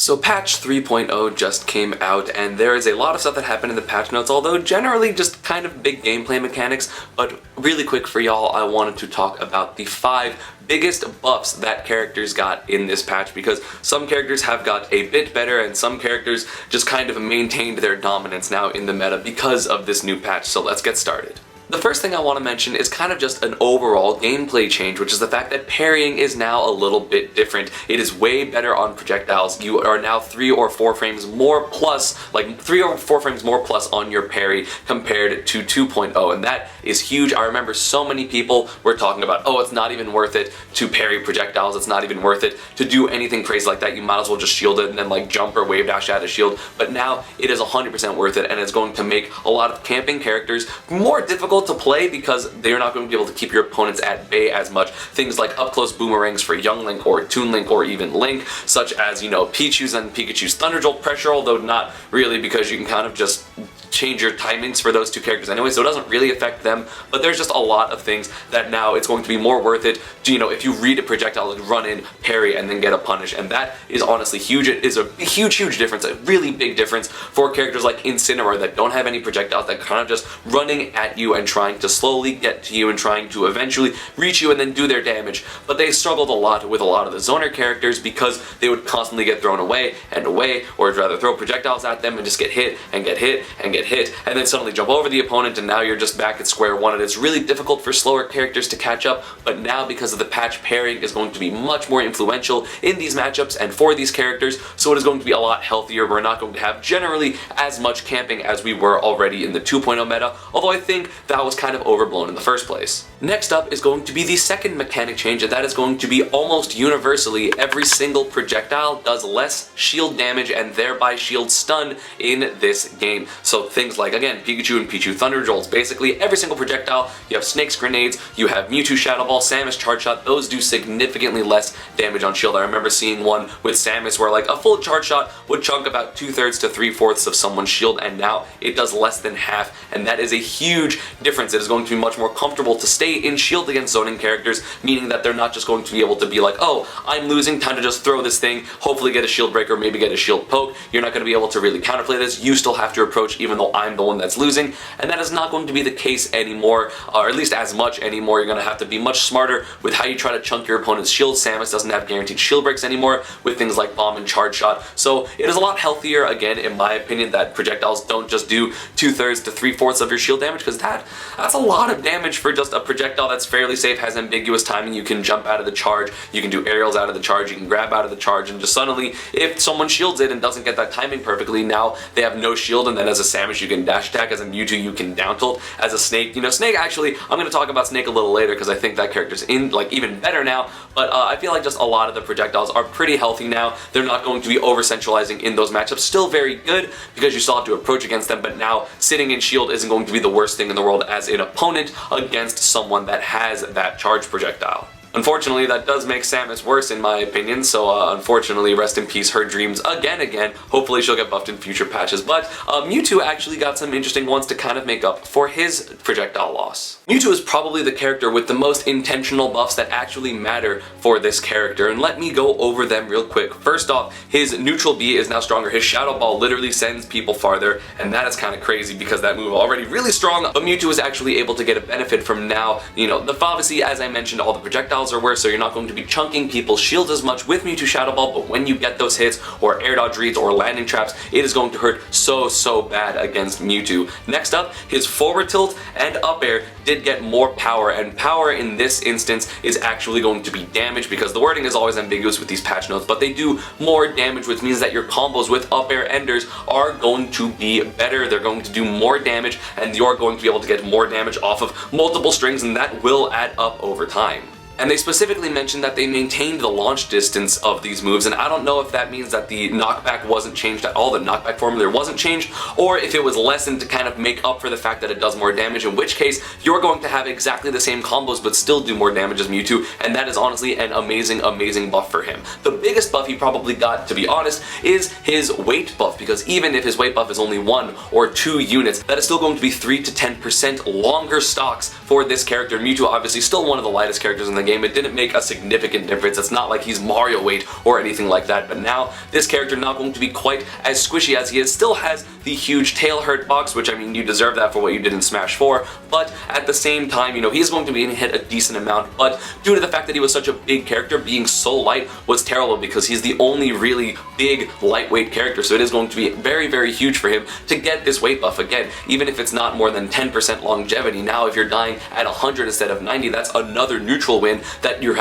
So patch 3.0 just came out, and there is a lot of stuff that happened in the patch notes, although generally just kind of big gameplay mechanics. But really quick for y'all, I wanted to talk about the 5 biggest buffs that characters got in this patch, because some characters have got a bit better and some characters just kind of maintained their dominance now in the meta because of this new patch. So let's get started. The first thing I want to mention is kind of just an overall gameplay change, which is the fact that parrying is now a little bit different. It is way better on projectiles. You are now 3 or 4 frames more plus, like 3 or 4 frames more plus on your parry compared to 2.0, and that is huge. I remember so many people were talking about, oh, it's not even worth it to parry projectiles, it's not even worth it to do anything crazy like that, you might as well just shield it and then like jump or wave dash at a shield. But now it is 100% worth it, and it's going to make a lot of camping characters more difficult to play because they're not going to be able to keep your opponents at bay as much. Things like up close boomerangs for Young Link or Toon Link or even Link, such as, you know, Pichu's and Pikachu's Thunder Jolt pressure, although not really, because you can kind of just change your timings for those 2 characters anyway, so it doesn't really affect them. But there's just a lot of things that now it's going to be more worth it to, you know, if you read a projectile, run in, parry, and then get a punish, and that is honestly huge. It is a huge difference, a really big difference for characters like Incineroar that don't have any projectiles, that kind of just running at you and trying to slowly get to you and trying to eventually reach you and then do their damage. But they struggled a lot with a lot of the zoner characters because they would constantly get thrown away and away, or rather throw projectiles at them and just get hit and get hit and get hit, and then suddenly jump over the opponent, and now you're just back at square one, and it's really difficult for slower characters to catch up. But now, because of the patch, parrying is going to be much more influential in these matchups and for these characters, so it is going to be a lot healthier. We're not going to have generally as much camping as we were already in the 2.0 meta, although I think that was kind of overblown in the first place. Next up is going to be the second mechanic change, and that is going to be almost universally every single projectile does less shield damage and thereby shield stun in this game. So things like, again, Pikachu and Pichu Thunder Jolts, basically every single projectile, you have Snake's Grenades, you have Mewtwo Shadow Ball, Samus Charge Shot, those do significantly less damage on shield. I remember seeing one with Samus where like a full charge shot would chunk about 2/3 to 3/4 of someone's shield, and now it does less than half, and that is a huge difference. It is going to be much more comfortable to stay in shield against zoning characters, meaning that they're not just going to be able to be like, oh, I'm losing, time to just throw this thing, hopefully get a shield breaker, maybe get a shield poke. You're not going to be able to really counterplay this. You still have to approach even though I'm the one that's losing, and that is not going to be the case anymore, or at least as much anymore. You're going to have to be much smarter with how you try to chunk your opponent's shield. Samus doesn't have guaranteed shield breaks anymore with things like Bomb and Charge Shot, so it is a lot healthier, again, in my opinion, that projectiles don't just do 2/3 to 3/4 of your shield damage, because that's a lot of damage for just a projectile that's fairly safe, has ambiguous timing. You can jump out of the charge, you can do aerials out of the charge, you can grab out of the charge, and just suddenly, if someone shields it and doesn't get that timing perfectly, now they have no shield, and then as a Samus you can dash attack, as a Mewtwo you can down tilt, as a Snake, you know, Snake actually, I'm going to talk about Snake a little later because I think that character's even better now, but I feel like just a lot of the projectiles are pretty healthy now. They're not going to be over centralizing in those matchups. Still very good because you still have to approach against them, but now sitting in shield isn't going to be the worst thing in the world as an opponent against someone that has that charge projectile. Unfortunately, that does make Samus worse in my opinion, so unfortunately, rest in peace her dreams again. Hopefully she'll get buffed in future patches, but Mewtwo actually got some interesting ones to kind of make up for his projectile loss. Mewtwo is probably the character with the most intentional buffs that actually matter for this character, and let me go over them real quick. First off, his neutral B is now stronger. His Shadow Ball literally sends people farther, and that is kind of crazy because that move already really strong, but Mewtwo is actually able to get a benefit from now. You know, the obviously, as I mentioned, all the projectiles are worse, so you're not going to be chunking people's shields as much with Mewtwo Shadow Ball, but when you get those hits, or air dodge reads, or landing traps, it is going to hurt so bad against Mewtwo. Next up, his forward tilt and up air did get more power, and power in this instance is actually going to be damage, because the wording is always ambiguous with these patch notes, but they do more damage, which means that your combos with up air enders are going to be better. They're going to do more damage, and you're going to be able to get more damage off of multiple strings, and that will add up over time. And they specifically mentioned that they maintained the launch distance of these moves, and I don't know if that means that the knockback wasn't changed at all, the knockback formula wasn't changed, or if it was lessened to kind of make up for the fact that it does more damage, in which case you're going to have exactly the same combos but still do more damage as Mewtwo, and that is honestly an amazing buff for him. The biggest buff he probably got, to be honest, is his weight buff, because even if his weight buff is only 1 or 2 units, that is still going to be 3 to 10% longer stocks for this character. Mewtwo obviously still one of the lightest characters in the game. It didn't make a significant difference. It's not like he's Mario weight or anything like that, but now this character not going to be quite as squishy as he is. Still has the huge tail hurt box, which I mean, you deserve that for what you did in Smash 4, but at the same time, you know, he's going to be getting hit a decent amount, but due to the fact that he was such a big character, being so light was terrible because he's the only really big lightweight character, so it is going to be very, very huge for him to get this weight buff again, even if it's not more than 10% longevity. Now if you're dying at 100 instead of 90, that's another neutral win that your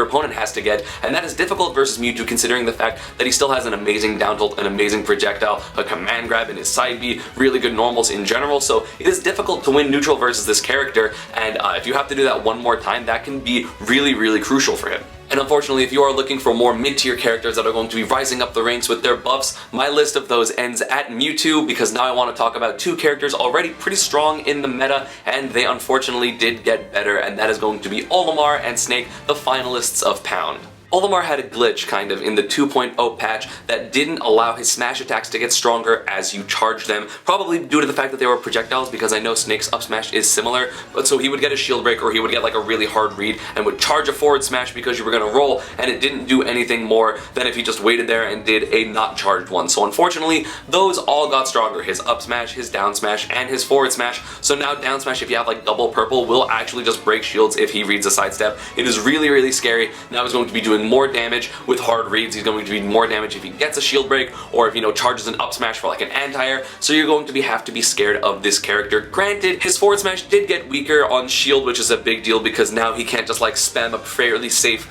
opponent has to get, and that is difficult versus Mewtwo considering the fact that he still has an amazing down tilt, an amazing projectile, a command grab in his side B, really good normals in general, so it is difficult to win neutral versus this character, and if you have to do that one more time, that can be really, really crucial for him. And unfortunately, if you are looking for more mid-tier characters that are going to be rising up the ranks with their buffs, my list of those ends at Mewtwo, because now I want to talk about two characters already pretty strong in the meta, and they unfortunately did get better, and that is going to be Olimar and Snake, the finalists of Pound. Olimar had a glitch, kind of, in the 2.0 patch that didn't allow his smash attacks to get stronger as you charge them, probably due to the fact that they were projectiles, because I know Snake's up smash is similar, but so he would get a shield break or he would get like a really hard read and would charge a forward smash because you were going to roll, and it didn't do anything more than if he just waited there and did a not charged one. So unfortunately, those all got stronger, his up smash, his down smash, and his forward smash. So now down smash, if you have like double purple, will actually just break shields if he reads a sidestep. It is really, really scary. Now he's going to be doing more damage with hard reads. He's going to be more damage if he gets a shield break or if, you know, charges an up smash for like an anti-air. So you're going to have to be scared of this character. Granted, his forward smash did get weaker on shield, which is a big deal because now he can't just like spam a fairly safe,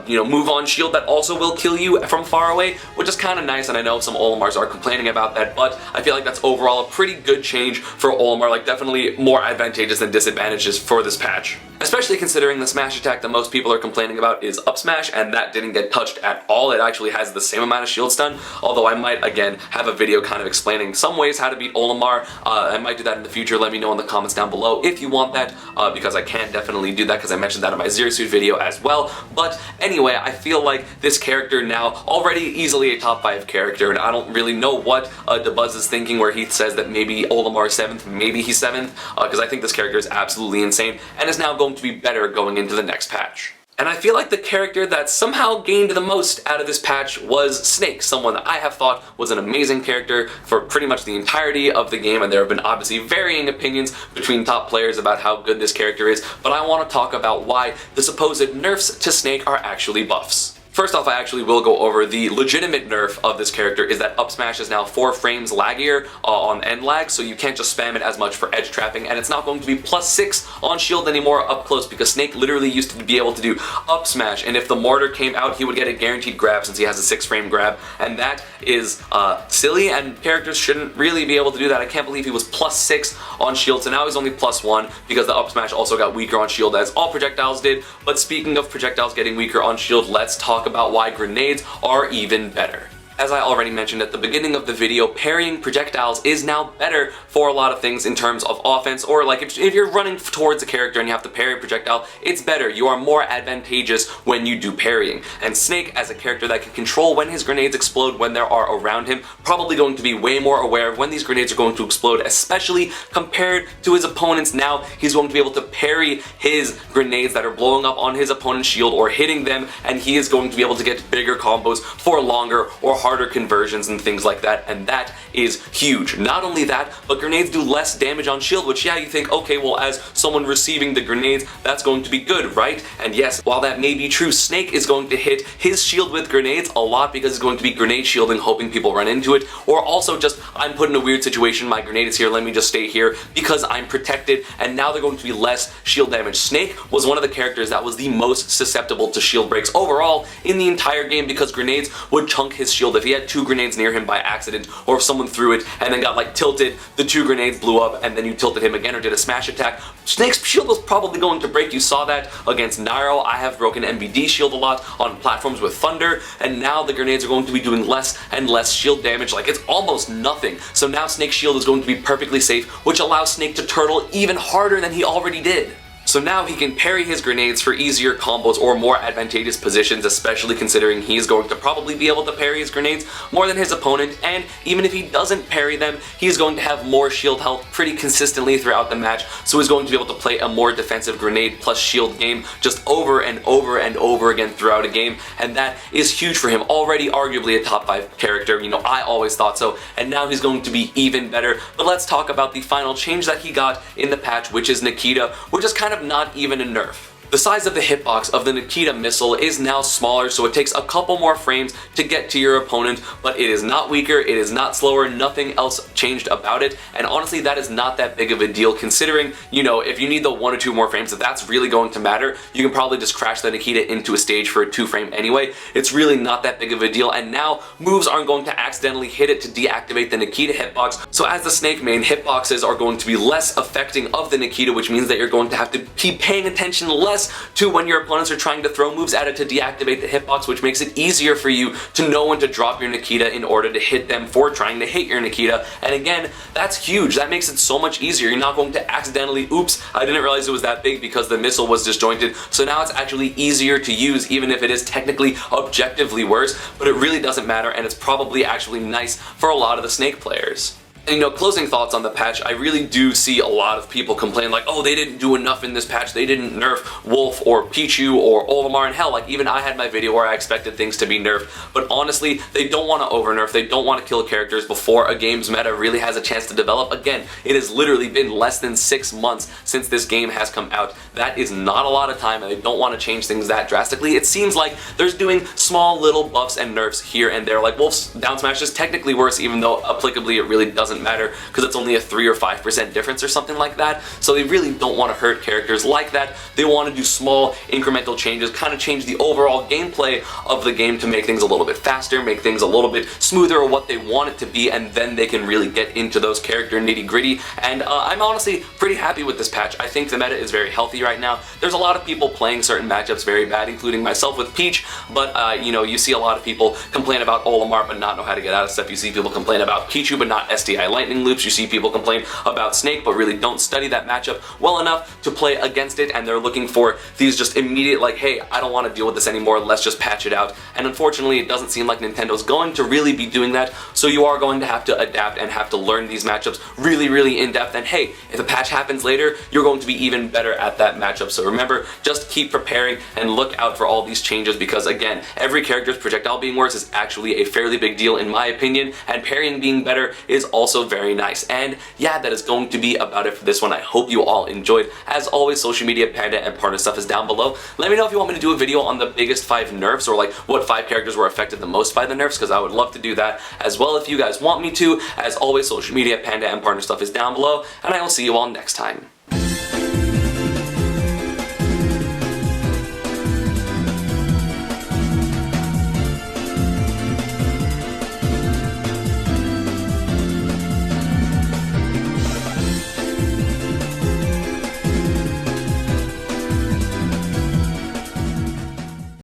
you know, move on shield that also will kill you from far away, which is kind of nice. And I know some Olimars are complaining about that, but I feel like that's overall a pretty good change for Olimar. Like definitely more advantageous than disadvantages for this patch. Especially considering the smash attack that most people are complaining about is up smash, and that didn't get touched at all. It actually has the same amount of shield stun, although I might again have a video kind of explaining some ways how to beat Olimar. I might do that in the future. Let me know in the comments down below if you want that, because I can definitely do that because I mentioned that in my Zero Suit video as well. But anyway, I feel like this character now already easily a top 5 character, and I don't really know what DeBuzz is thinking where he says that maybe Olimar is 7th, maybe he's 7th, because I think this character is absolutely insane and is now going to be better going into the next patch. And I feel like the character that somehow gained the most out of this patch was Snake, someone that I have thought was an amazing character for pretty much the entirety of the game, and there have been obviously varying opinions between top players about how good this character is, but I want to talk about why the supposed nerfs to Snake are actually buffs. First off, I actually will go over the legitimate nerf of this character is that up smash is now 4 frames laggier on end lag, so you can't just spam it as much for edge trapping, and it's not going to be +6 on shield anymore up close, because Snake literally used to be able to do up smash, and if the mortar came out, he would get a guaranteed grab since he has a 6 frame grab, and that is silly, and characters shouldn't really be able to do that. I can't believe he was +6 on shield, so now he's only +1 because the up smash also got weaker on shield as all projectiles did. But speaking of projectiles getting weaker on shield, let's talk about why grenades are even better. As I already mentioned at the beginning of the video, parrying projectiles is now better for a lot of things in terms of offense, or like if you're running towards a character and you have to parry a projectile, it's better. You are more advantageous when you do parrying. And Snake, as a character that can control when his grenades explode when there are around him, probably going to be way more aware of when these grenades are going to explode, especially compared to his opponents. Now he's going to be able to parry his grenades that are blowing up on his opponent's shield or hitting them, and he is going to be able to get bigger combos for longer or harder conversions and things like that, and that is huge. Not only that, but grenades do less damage on shield, which, yeah, you think, okay, well, as someone receiving the grenades, that's going to be good, right? And yes, while that may be true, Snake is going to hit his shield with grenades a lot because it's going to be grenade shielding, hoping people run into it, or also just, I'm put in a weird situation, my grenade is here, let me just stay here because I'm protected, and now they're going to be less shield damage. Snake was one of the characters that was the most susceptible to shield breaks overall in the entire game because grenades would chunk his shield. If he had 2 grenades near him by accident, or if someone threw it and then got like tilted, the 2 grenades blew up and then you tilted him again or did a smash attack, Snake's shield was probably going to break. You saw that against Nairo. I have broken MVD shield a lot on platforms with Thunder, and now the grenades are going to be doing less and less shield damage, like it's almost nothing. So now Snake's shield is going to be perfectly safe, which allows Snake to turtle even harder than he already did. So now he can parry his grenades for easier combos or more advantageous positions, especially considering he's going to probably be able to parry his grenades more than his opponent, and even if he doesn't parry them, he's going to have more shield health pretty consistently throughout the match, so he's going to be able to play a more defensive grenade plus shield game just over and over and over again throughout a game, and that is huge for him. Already arguably a top 5 character, you know, I always thought so, and now he's going to be even better. But let's talk about the final change that he got in the patch, which is Nikita, which is kind of not even a nerf. The size of the hitbox of the Nikita missile is now smaller, so it takes a couple more frames to get to your opponent, but it is not weaker, it is not slower, nothing else changed about it, and honestly that is not that big of a deal considering, you know, if you need the 1 or 2 more frames, if that's really going to matter, you can probably just crash the Nikita into a stage for a 2 frame anyway. It's really not that big of a deal, and now moves aren't going to accidentally hit it to deactivate the Nikita hitbox, so as the Snake main, hitboxes are going to be less affecting of the Nikita, which means that you're going to have to keep paying attention less to when your opponents are trying to throw moves at it to deactivate the hitbox, which makes it easier for you to know when to drop your Nikita in order to hit them for trying to hit your Nikita. And again, that's huge. That makes it so much easier. You're not going to accidentally, oops, I didn't realize it was that big because the missile was disjointed. So now it's actually easier to use, even if it is technically objectively worse, but it really doesn't matter, and it's probably actually nice for a lot of the Snake players. And you know, closing thoughts on the patch, I really do see a lot of people complain like, oh, they didn't do enough in this patch, they didn't nerf Wolf or Pichu or Olimar, and hell, like even I had my video where I expected things to be nerfed, but honestly, they don't want to over-nerf, they don't want to kill characters before a game's meta really has a chance to develop. Again, it has literally been less than 6 months since this game has come out. That is not a lot of time, and they don't want to change things that drastically. It seems like they're doing small little buffs and nerfs here and there, like Wolf's down smash is technically worse, even though applicably it really doesn't matter because it's only a 3 or 5% difference or something like that. So they really don't want to hurt characters like that. They want to do small incremental changes, kind of change the overall gameplay of the game to make things a little bit faster, make things a little bit smoother or what they want it to be, and then they can really get into those character nitty gritty. And I'm honestly pretty happy with this patch. I think the meta is very healthy right now. There's a lot of people playing certain matchups very bad, including myself with Peach, but you know, you see a lot of people complain about Olimar but not know how to get out of stuff. You see people complain about Pichu but not SDI Lightning loops. You see people complain about Snake but really don't study that matchup well enough to play against it, and they're looking for these just immediate like, hey, I don't want to deal with this anymore, let's just patch it out. And unfortunately it doesn't seem like Nintendo's going to really be doing that, so you are going to have to adapt and have to learn these matchups really in depth, and hey, if a patch happens later, you're going to be even better at that matchup. So remember, just keep preparing and look out for all these changes, because again, every character's projectile being worse is actually a fairly big deal in my opinion, and parrying being better is also very nice. And yeah, that is going to be about it for this one. I hope you all enjoyed. As always, social media, Panda, and partner stuff is down below. Let me know if you want me to do a video on the biggest 5 nerfs, or like what 5 characters were affected the most by the nerfs, because I would love to do that as well if you guys want me to. As always, social media, Panda, and partner stuff is down below, and I will see you all next time.